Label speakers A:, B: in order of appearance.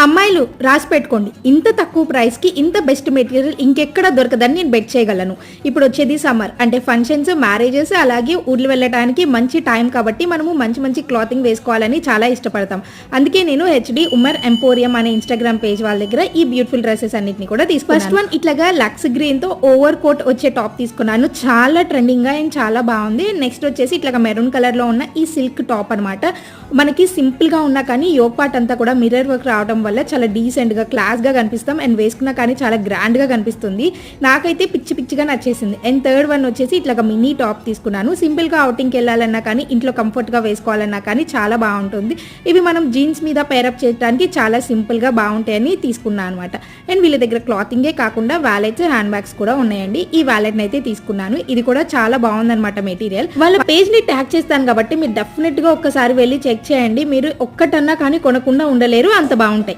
A: అమ్మాయిలు రాసి పెట్టుకోండి, ఇంత తక్కువ ప్రైస్కి ఇంత బెస్ట్ మెటీరియల్ ఇంకెక్కడ దొరకదని నేను బెట్ చేయగలను. ఇప్పుడు వచ్చేది సమ్మర్ అంటే ఫంక్షన్స్, మ్యారేజెస్, అలాగే ఊర్లు వెళ్ళడానికి మంచి టైం కాబట్టి మనము మంచి మంచి క్లాతింగ్ వేసుకోవాలని చాలా ఇష్టపడతాం. అందుకే నేను హెచ్డి ఉమర్ ఎంపోరియం అనే ఇన్స్టాగ్రామ్ పేజ్ వాళ్ళ దగ్గర ఈ బ్యూటిఫుల్ డ్రెస్సెస్ అన్నిటిని కూడా తీసుకున్నాను. ఫస్ట్ వన్ ఇట్లాగా లక్స్ గ్రీన్ తో ఓవర్ కోట్ వచ్చే టాప్ తీసుకున్నాను, చాలా ట్రెండింగ్ గా అండ్ చాలా బాగుంది. నెక్స్ట్ వచ్చేసి ఇట్లాగా మెరూన్ కలర్ లో ఉన్న ఈ సిల్క్ టాప్ అనమాట. మనకి సింపుల్ గా ఉన్నా కానీ యోగ్ పార్ట్ అంతా కూడా మిర్రర్ వర్క్ రావడం వల్ల చాలా డీసెంట్ గా క్లాస్ గా కనిపిస్తాం అండ్ వేసుకున్నా కానీ చాలా గ్రాండ్ గా కనిపిస్తుంది. నాకైతే పిచ్చి పిచ్చిగా నచ్చేసింది. అండ్ థర్డ్ వన్ వచ్చేసి ఇట్లాగా మినీ టాప్ తీసుకున్నాను. సింపుల్ గా అవుటింగ్కి వెళ్ళాలన్నా కానీ ఇంట్లో కంఫర్ట్ గా వేసుకోవాలన్నా కానీ చాలా బాగుంటుంది. ఇవి మనం జీన్స్ మీద పేరప్ చేయడానికి చాలా సింపుల్ గా బాగుంటాయని తీసుకున్నాను అనమాట. అండ్ వీళ్ళ దగ్గర క్లాతింగే కాకుండా వ్యాలెట్స్, హ్యాండ్ బ్యాగ్స్ కూడా ఉన్నాయండి. ఈ వ్యాలెట్ అయితే తీసుకున్నాను, ఇది కూడా చాలా బాగుందన్నమాట మెటీరియల్. వాళ్ళ పేజ్ ని ట్యాగ్ చేస్తాను కాబట్టి మీరు డెఫినెట్ గా ఒక్కసారి వెళ్ళి చెక్ చేయండి. మీరు ఒక్కటన్నా కానీ కొనకుండా ఉండలేరు, అంత బాగుంటాయి.